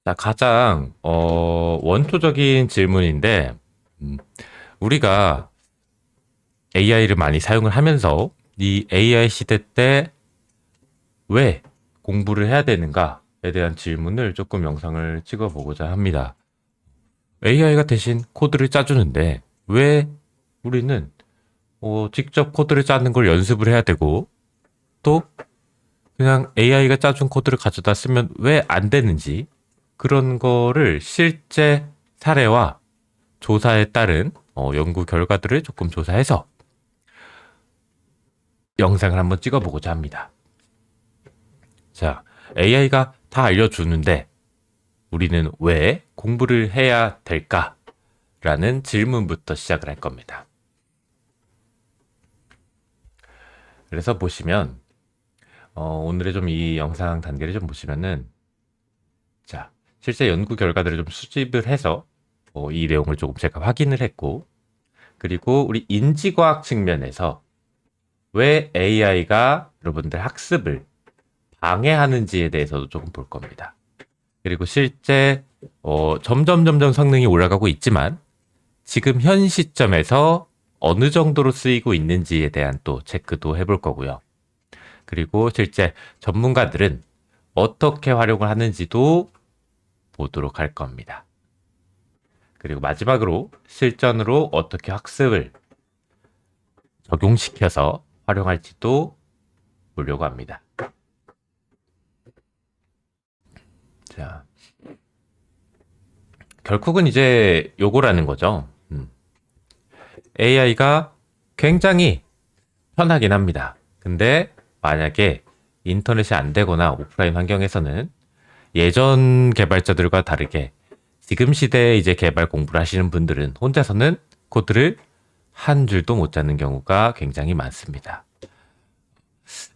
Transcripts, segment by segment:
자, 가장 원초적인 질문인데 음, 우리가 AI를 많이 사용을 하면서 이 AI 시대 때 왜 공부를 해야 되는가에 대한 질문을 조금 영상을 찍어보고자 합니다. AI가 대신 코드를 짜주는데 왜 우리는 직접 코드를 짜는 걸 연습을 해야 되고 또 그냥 AI가 짜준 코드를 가져다 쓰면 왜 안 되는지 그런 거를 실제 사례와 조사에 따른 연구 결과들을 조금 조사해서 영상을 한번 찍어보고자 합니다. 자, AI가 다 알려주는데 우리는 왜 공부를 해야 될까라는 질문부터 시작을 할 겁니다. 그래서 보시면 오늘의 좀 이 영상 단계를 좀 보시면은 자, 실제 연구 결과들을 좀 수집을 해서 이 내용을 조금 제가 확인을 했고 그리고 우리 인지과학 측면에서 왜 AI가 여러분들 학습을 방해하는지에 대해서도 조금 볼 겁니다. 그리고 실제 점점 성능이 올라가고 있지만 지금 현 시점에서 어느 정도로 쓰이고 있는지에 대한 또 체크도 해볼 거고요. 그리고 실제 전문가들은 어떻게 활용을 하는지도 보도록 할 겁니다. 그리고 마지막으로 실전으로 어떻게 학습을 적용시켜서 활용할지도 보려고 합니다. 자, 결국은 이제 요거라는 거죠. AI가 굉장히 편하긴 합니다. 근데 만약에 인터넷이 안 되거나 오프라인 환경에서는 예전 개발자들과 다르게 지금 시대에 이제 개발 공부를 하시는 분들은 혼자서는 코드를 한 줄도 못 짜는 경우가 굉장히 많습니다.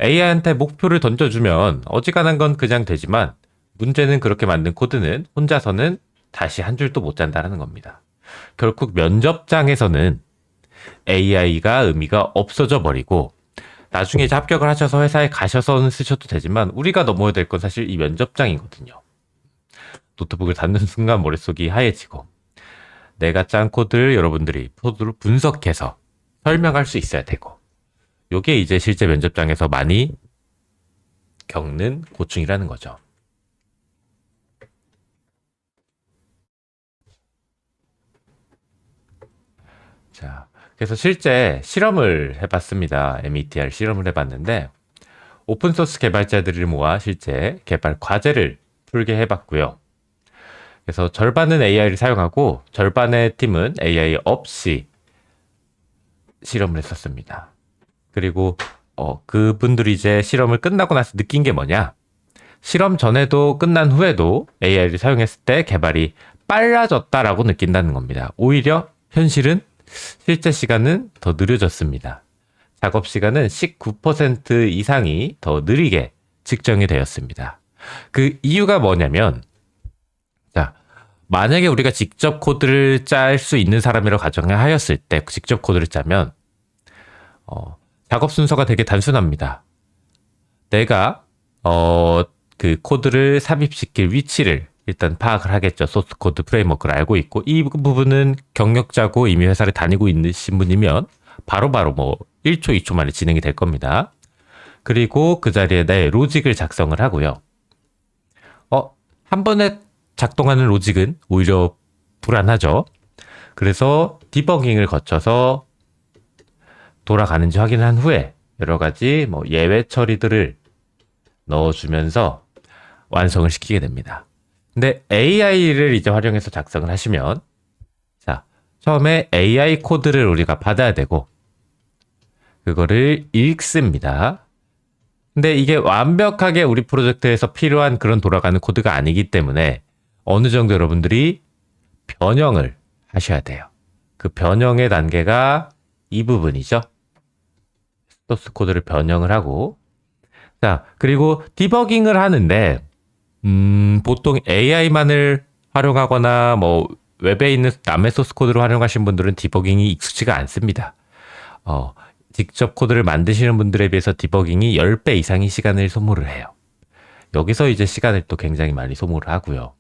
AI한테 목표를 던져주면 어지간한 건 그냥 되지만 문제는 그렇게 만든 코드는 혼자서는 다시 한 줄도 못 짠다는 겁니다. 결국 면접장에서는 AI가 의미가 없어져 버리고 나중에 이제 합격을 하셔서 회사에 가셔서는 쓰셔도 되지만 우리가 넘어야 될 건 사실 이 면접장이거든요. 노트북을 닫는 순간 머릿속이 하얘지고 내가 짠 코드를 여러분들이 코드로 분석해서 설명할 수 있어야 되고 요게 이제 실제 면접장에서 많이 겪는 고충이라는 거죠. 자, 그래서 실제 실험을 해봤습니다. METR 실험을 해봤는데 오픈소스 개발자들을 모아 실제 개발 과제를 풀게 해봤고요. 그래서 절반은 AI를 사용하고 절반의 팀은 AI 없이 실험을 했었습니다. 그리고 그분들이 이제 실험을 끝나고 나서 느낀 게 뭐냐? 실험 전에도 끝난 후에도 AI를 사용했을 때 개발이 빨라졌다라고 느낀다는 겁니다. 오히려 현실은 실제 시간은 더 느려졌습니다. 작업 시간은 19% 이상이 더 느리게 측정이 되었습니다. 그 이유가 뭐냐면, 자, 만약에 우리가 직접 코드를 짤 수 있는 사람이라고 가정을 하였을 때, 직접 코드를 짜면, 작업 순서가 되게 단순합니다. 내가, 그 코드를 삽입시킬 위치를 일단 파악을 하겠죠. 소스 코드 프레임워크를 알고 있고, 이 부분은 경력자고 이미 회사를 다니고 있는 분이면 바로바로 뭐 1초, 2초 만에 진행이 될 겁니다. 그리고 그 자리에 내 로직을 작성을 하고요. 한 번에 작동하는 로직은 오히려 불안하죠. 그래서 디버깅을 거쳐서 돌아가는지 확인한 후에 여러 가지 뭐 예외 처리들을 넣어주면서 완성을 시키게 됩니다. 근데 AI를 이제 활용해서 작성을 하시면 자, 처음에 AI 코드를 우리가 받아야 되고 그거를 읽습니다. 근데 이게 완벽하게 우리 프로젝트에서 필요한 그런 돌아가는 코드가 아니기 때문에 어느 정도 여러분들이 변형을 하셔야 돼요. 그 변형의 단계가 이 부분이죠. 소스 코드를 변형을 하고 자, 그리고 디버깅을 하는데 보통 AI만을 활용하거나 뭐 웹에 있는 남의 소스 코드를 활용하신 분들은 디버깅이 익숙치가 않습니다. 직접 코드를 만드시는 분들에 비해서 디버깅이 10배 이상의 시간을 소모를 해요. 여기서 이제 시간을 또 굉장히 많이 소모를 하고요.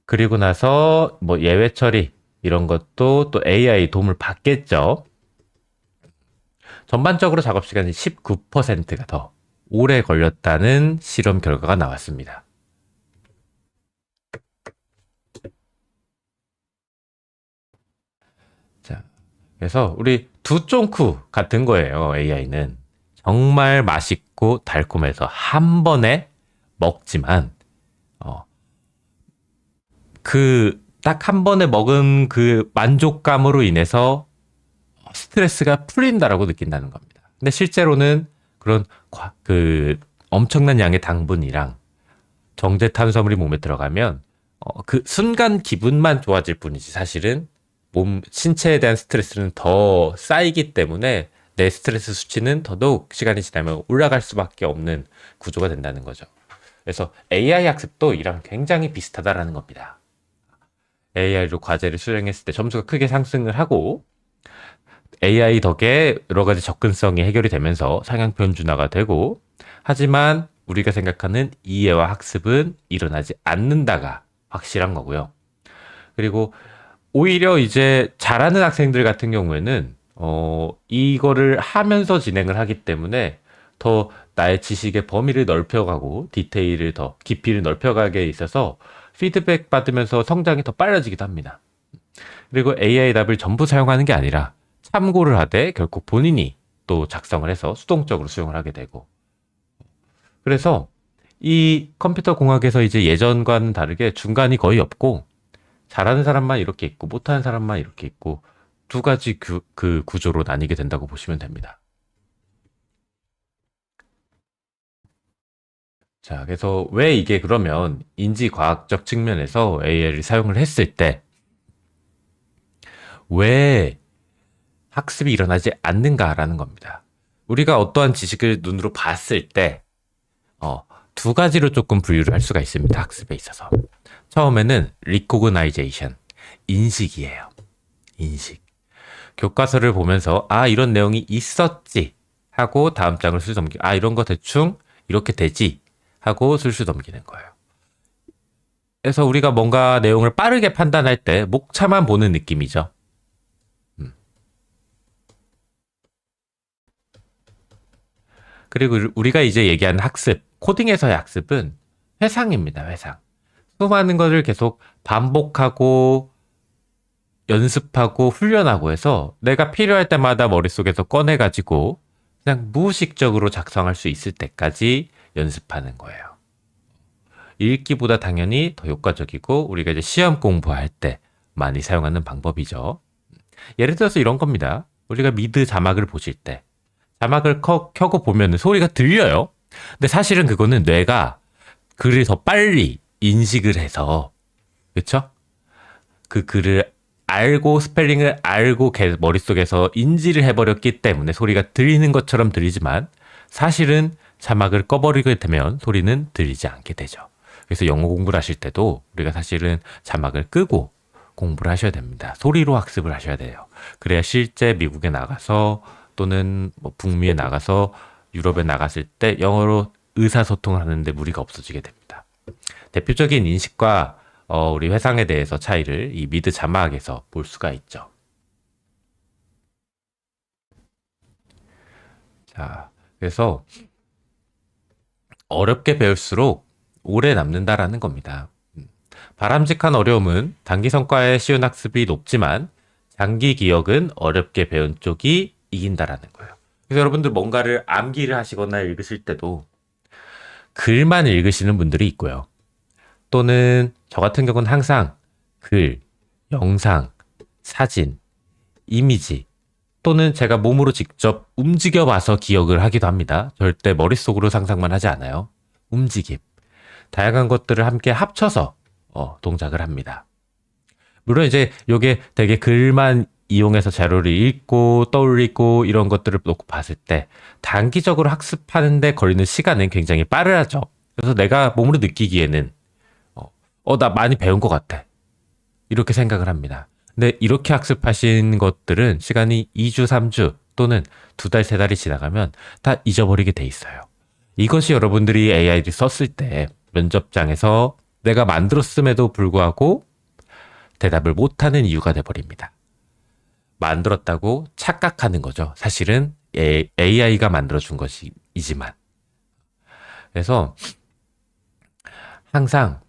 그리고 나서 뭐 예외 처리 이런 것도 또 AI 도움을 받겠죠. 전반적으로 작업 시간이 19%가 더 오래 걸렸다는 실험 결과가 나왔습니다. 자, 그래서 우리 두쫑쿠 같은 거예요. AI는 정말 맛있고 달콤해서 한 번에 먹지만 그 딱 한 번에 먹은 그 만족감으로 인해서 스트레스가 풀린다라고 느낀다는 겁니다. 근데 실제로는 그런 그 엄청난 양의 당분이랑 정제 탄수화물이 몸에 들어가면 그 순간 기분만 좋아질 뿐이지 사실은 몸 신체에 대한 스트레스는 더 쌓이기 때문에 내 스트레스 수치는 더더욱 시간이 지나면 올라갈 수밖에 없는 구조가 된다는 거죠. 그래서 AI 학습도 이랑 굉장히 비슷하다라는 겁니다. AI로 과제를 수행했을 때 점수가 크게 상승을 하고 AI 덕에 여러 가지 접근성이 해결이 되면서 상향 편준화가 되고 하지만 우리가 생각하는 이해와 학습은 일어나지 않는다가 확실한 거고요. 그리고 오히려 이제 잘하는 학생들 같은 경우에는 이거를 하면서 진행을 하기 때문에 더 나의 지식의 범위를 넓혀가고 디테일을 더 깊이를 넓혀가게 있어서 피드백 받으면서 성장이 더 빨라지기도 합니다. 그리고 AI 답을 전부 사용하는 게 아니라 참고를 하되 결코 본인이 또 작성을 해서 수동적으로 수용을 하게 되고 그래서 이 컴퓨터 공학에서 이제 예전과는 다르게 중간이 거의 없고 잘하는 사람만 이렇게 있고 못하는 사람만 이렇게 있고 두 가지 그 구조로 나뉘게 된다고 보시면 됩니다. 자, 그래서 왜 이게 그러면 인지과학적 측면에서 AI를 사용을 했을 때 왜 학습이 일어나지 않는가라는 겁니다. 우리가 어떠한 지식을 눈으로 봤을 때 두 가지로 조금 분류를 할 수가 있습니다. 학습에 있어서. 처음에는 recognition, 인식이에요. 인식. 교과서를 보면서 아 이런 내용이 있었지 하고 다음 장을 슬슬 넘기고 아 이런 거 대충 이렇게 되지 하고 슬슬 넘기는 거예요. 그래서 우리가 뭔가 내용을 빠르게 판단할 때 목차만 보는 느낌이죠. 그리고 우리가 이제 얘기하는 학습, 코딩에서의 학습은 회상입니다. 회상. 수많은 것을 계속 반복하고 연습하고 훈련하고 해서 내가 필요할 때마다 머릿속에서 꺼내가지고 그냥 무의식적으로 작성할 수 있을 때까지 연습하는 거예요. 읽기보다 당연히 더 효과적이고 우리가 이제 시험 공부할 때 많이 사용하는 방법이죠. 예를 들어서 이런 겁니다. 우리가 미드 자막을 보실 때 자막을 켜고 보면 소리가 들려요. 근데 사실은 그거는 뇌가 글을 더 빨리 인식을 해서 그쵸? 그 글을 알고 스펠링을 알고 머릿속에서 인지를 해버렸기 때문에 소리가 들리는 것처럼 들리지만 사실은 자막을 꺼버리게 되면 소리는 들리지 않게 되죠. 그래서 영어 공부를 하실 때도 우리가 사실은 자막을 끄고 공부를 하셔야 됩니다. 소리로 학습을 하셔야 돼요. 그래야 실제 미국에 나가서 또는 뭐 북미에 나가서 유럽에 나갔을 때 영어로 의사소통을 하는데 무리가 없어지게 됩니다. 대표적인 인식과 우리 회상에 대해서 차이를 이 미드 자막에서 볼 수가 있죠. 자, 그래서 어렵게 배울수록 오래 남는다라는 겁니다. 바람직한 어려움은 단기 성과에 쉬운 학습이 높지만 장기 기억은 어렵게 배운 쪽이 이긴다라는 거예요. 그래서 여러분들 뭔가를 암기를 하시거나 읽으실 때도 글만 읽으시는 분들이 있고요. 또는 저 같은 경우는 항상 글, 영상, 사진, 이미지 또는 제가 몸으로 직접 움직여 봐서 기억을 하기도 합니다. 절대 머릿속으로 상상만 하지 않아요. 움직임. 다양한 것들을 함께 합쳐서 동작을 합니다. 물론 이제 이게 되게 글만 이용해서 자료를 읽고 떠올리고 이런 것들을 놓고 봤을 때 단기적으로 학습하는데 걸리는 시간은 굉장히 빠르죠. 그래서 내가 몸으로 느끼기에는 나 많이 배운 것 같아. 이렇게 생각을 합니다. 근데 이렇게 학습하신 것들은 시간이 2주, 3주 또는 2달, 3달이 지나가면 다 잊어버리게 돼 있어요. 이것이 여러분들이 AI를 썼을 때 면접장에서 내가 만들었음에도 불구하고 대답을 못하는 이유가 돼버립니다. 만들었다고 착각하는 거죠. 사실은 AI가 만들어준 것이지만. 그래서 항상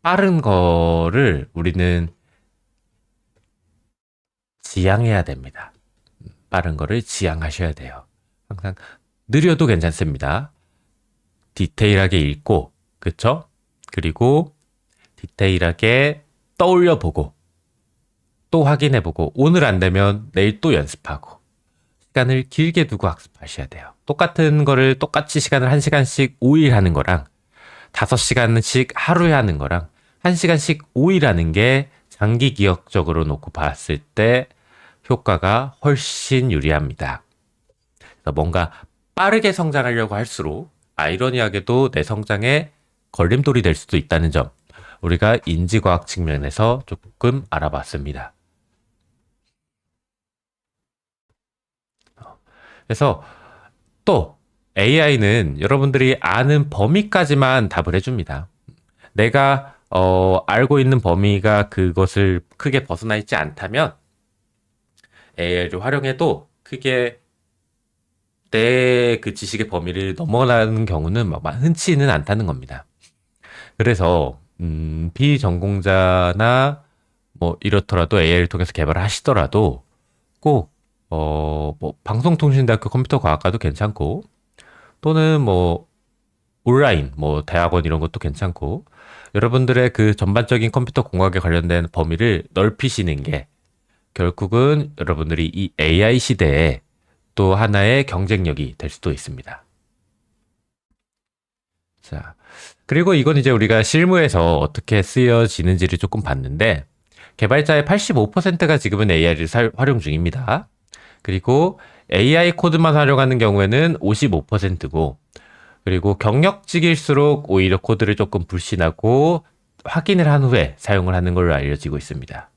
빠른 거를 우리는 지향해야 됩니다. 빠른 거를 지향하셔야 돼요. 항상 느려도 괜찮습니다. 디테일하게 읽고, 그쵸? 그리고 디테일하게 떠올려 보고, 또 확인해 보고, 오늘 안 되면 내일 또 연습하고, 시간을 길게 두고 학습하셔야 돼요. 똑같은 거를 똑같이 시간을 1시간씩 5일 하는 거랑 5시간씩 하루에 하는 거랑 1시간씩 5일 하는 게 장기 기억적으로 놓고 봤을 때 효과가 훨씬 유리합니다. 그래서 뭔가 빠르게 성장하려고 할수록 아이러니하게도 내 성장에 걸림돌이 될 수도 있다는 점, 우리가 인지과학 측면에서 조금 알아봤습니다. 그래서 또 AI는 여러분들이 아는 범위까지만 답을 해줍니다. 내가 알고 있는 범위가 그것을 크게 벗어나 있지 않다면 AI를 활용해도 크게 내 그 지식의 범위를 넘어가는 경우는 흔치는 않다는 겁니다. 그래서 비전공자나 뭐 이렇더라도 AI를 통해서 개발을 하시더라도 꼭 방송통신대학교 컴퓨터과학과도 괜찮고, 또는 뭐 온라인 뭐 대학원 이런 것도 괜찮고, 여러분들의 그 전반적인 컴퓨터 공학에 관련된 범위를 넓히시는 게 결국은 여러분들이 이 AI 시대에 또 하나의 경쟁력이 될 수도 있습니다. 자, 그리고 이건 이제 우리가 실무에서 어떻게 쓰여지는지를 조금 봤는데, 개발자의 85%가 지금은 AI를 활용 중입니다. 그리고 AI 코드만 활용하는 경우에는 55%고, 그리고 경력직일수록 오히려 코드를 조금 불신하고 확인을 한 후에 사용을 하는 걸로 알려지고 있습니다.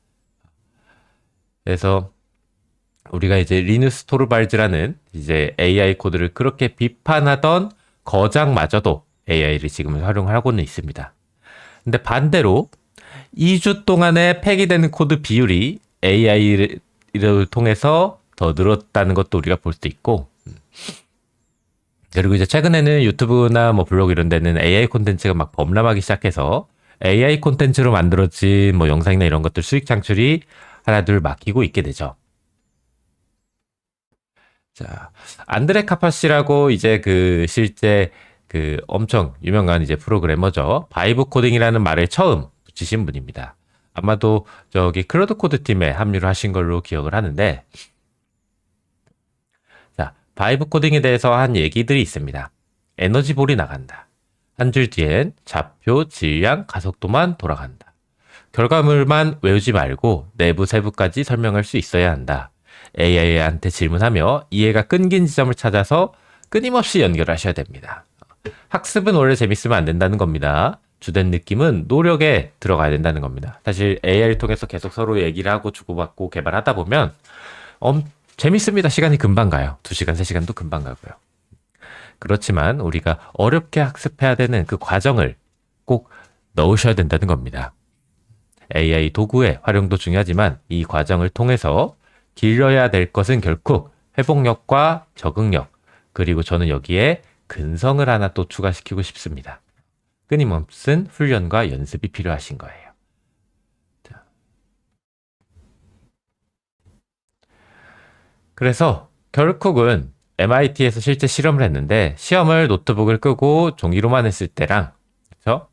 그래서 우리가 이제 리누스 토르발즈라는 이제 AI 코드를 그렇게 비판하던 거장마저도 AI를 지금 활용하고는 있습니다. 근데 반대로 2주 동안에 폐기되는 코드 비율이 AI를 통해서 더 늘었다는 것도 우리가 볼 수도 있고, 그리고 이제 최근에는 유튜브나 뭐 블로그 이런 데는 AI 콘텐츠가 막 범람하기 시작해서 AI 콘텐츠로 만들어진 뭐 영상이나 이런 것들 수익 창출이 하나둘 막히고 있게 되죠. 자, 안드레 카파시라고 이제 그 실제 그 엄청 유명한 이제 프로그래머죠. 바이브 코딩이라는 말을 처음 붙이신 분입니다. 아마도 저기 클로드 코드 팀에 합류를 하신 걸로 기억을 하는데, 자, 바이브 코딩에 대해서 한 얘기들이 있습니다. 에너지볼이 나간다. 한 줄 뒤엔 좌표, 질량, 가속도만 돌아간다. 결과물만 외우지 말고 내부 세부까지 설명할 수 있어야 한다. AI한테 질문하며 이해가 끊긴 지점을 찾아서 끊임없이 연결하셔야 됩니다. 학습은 원래 재밌으면 안 된다는 겁니다. 주된 느낌은 노력에 들어가야 된다는 겁니다. 사실 AI를 통해서 계속 서로 얘기를 하고 주고받고 개발하다 보면 재밌습니다. 시간이 금방 가요. 2시간, 3시간도 금방 가고요. 그렇지만 우리가 어렵게 학습해야 되는 그 과정을 꼭 넣으셔야 된다는 겁니다. AI 도구의 활용도 중요하지만 이 과정을 통해서 길러야 될 것은 결국 회복력과 적응력, 그리고 저는 여기에 근성을 하나 또 추가시키고 싶습니다. 끊임없는 훈련과 연습이 필요하신 거예요. 자. 그래서 결국은 MIT에서 실제 실험을 했는데, 시험을 노트북을 끄고 종이로만 했을 때랑, 그렇죠?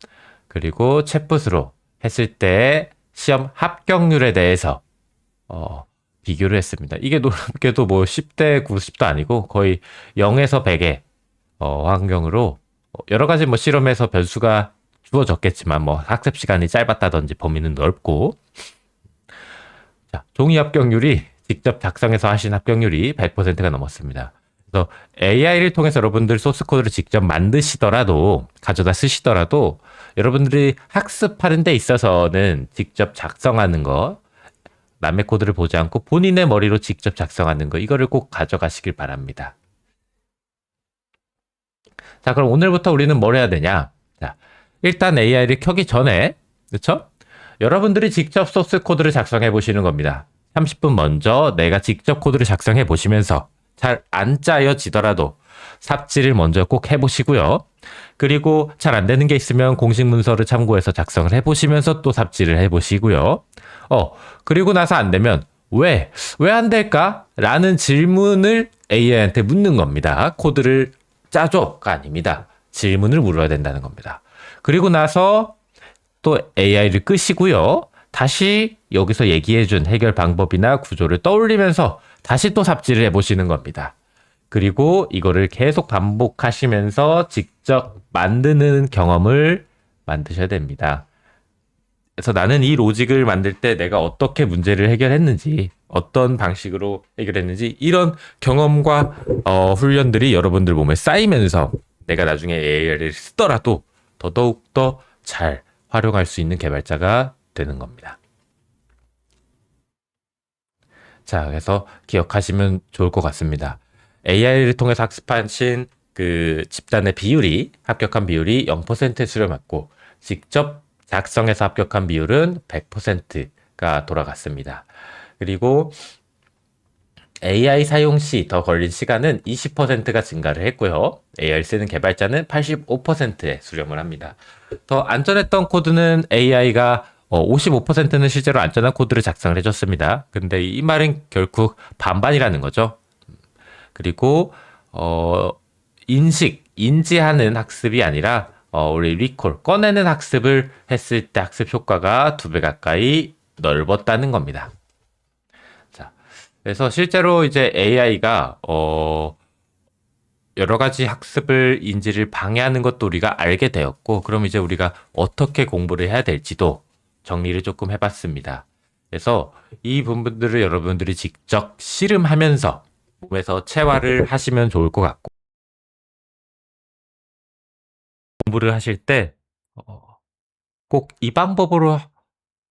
그리고 챗봇으로 했을 때 시험 합격률에 대해서 비교를 했습니다. 이게 놀랍게도 뭐 10대 90도 아니고 거의 0에서 100의 환경으로 여러 가지 뭐 실험에서 변수가 주어졌겠지만 뭐 학습 시간이 짧았다든지 범위는 넓고, 자, 종이 합격률이 직접 작성해서 하신 합격률이 100%가 넘었습니다. 그래서 AI를 통해서 여러분들 소스 코드를 직접 만드시더라도, 가져다 쓰시더라도 여러분들이 학습하는 데 있어서는 직접 작성하는 거, 남의 코드를 보지 않고 본인의 머리로 직접 작성하는 거, 이거를 꼭 가져가시길 바랍니다. 자, 그럼 오늘부터 우리는 뭘 해야 되냐? 자, 일단 AI를 켜기 전에, 그렇죠? 여러분들이 직접 소스 코드를 작성해 보시는 겁니다. 30분 먼저 내가 직접 코드를 작성해 보시면서 잘 안 짜여지더라도 삽질을 먼저 꼭 해보시고요. 그리고 잘 안 되는 게 있으면 공식 문서를 참고해서 작성을 해보시면서 또 삽질을 해보시고요. 그리고 나서 안 되면 왜 안 될까? 라는 질문을 AI한테 묻는 겁니다. 코드를 짜줘가 아닙니다. 질문을 물어야 된다는 겁니다. 그리고 나서 또 AI를 끄시고요. 다시 여기서 얘기해준 해결 방법이나 구조를 떠올리면서 다시 또 삽질을 해보시는 겁니다. 그리고 이거를 계속 반복하시면서 직접 만드는 경험을 만드셔야 됩니다. 그래서 나는 이 로직을 만들 때 내가 어떻게 문제를 해결했는지, 어떤 방식으로 해결했는지, 이런 경험과 훈련들이 여러분들 몸에 쌓이면서 내가 나중에 AI를 쓰더라도 더더욱더 잘 활용할 수 있는 개발자가 되는 겁니다. 자, 그래서 기억하시면 좋을 것 같습니다. AI를 통해서 학습하신 그 집단의 비율이, 합격한 비율이 0%의 수렴 맞고, 직접 작성해서 합격한 비율은 100%가 돌아갔습니다. 그리고 AI 사용 시 더 걸린 시간은 20%가 증가를 했고요. AI 쓰는 개발자는 85%의 수렴을 합니다. 더 안전했던 코드는 AI가 55%는 실제로 안전한 코드를 작성을 해줬습니다. 근데 이 말은 결국 반반이라는 거죠. 그리고 인지하는 학습이 아니라 우리 리콜, 꺼내는 학습을 했을 때 학습 효과가 2배 가까이 넓었다는 겁니다. 자, 그래서 실제로 이제 AI가 여러 가지 학습을 인지를 방해하는 것도 우리가 알게 되었고, 그럼 이제 우리가 어떻게 공부를 해야 될지도 정리를 조금 해봤습니다. 그래서 이 부분들을 여러분들이 직접 씨름하면서 몸에서 체화를 하시면 좋을 것 같고, 공부를 하실 때 꼭 이 방법으로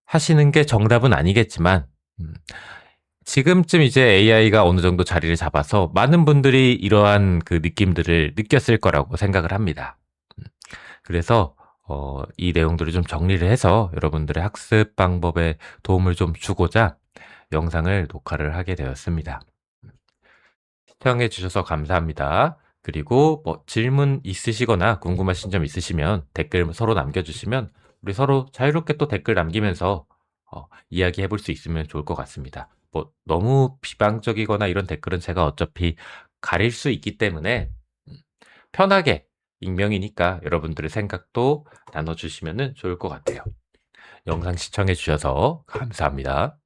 하시는 게 정답은 아니겠지만, 지금쯤 이제 AI가 어느 정도 자리를 잡아서 많은 분들이 이러한 그 느낌들을 느꼈을 거라고 생각을 합니다. 그래서 이 내용들을 좀 정리를 해서 여러분들의 학습 방법에 도움을 좀 주고자 영상을 녹화를 하게 되었습니다. 시청해 주셔서 감사합니다. 그리고 뭐 질문 있으시거나 궁금하신 점 있으시면 댓글 서로 남겨주시면 우리 서로 자유롭게 또 댓글 남기면서 이야기해 볼 수 있으면 좋을 것 같습니다. 뭐 너무 비방적이거나 이런 댓글은 제가 어차피 가릴 수 있기 때문에 편하게 익명이니까 여러분들의 생각도 나눠주시면 좋을 것 같아요. 영상 시청해 주셔서 감사합니다.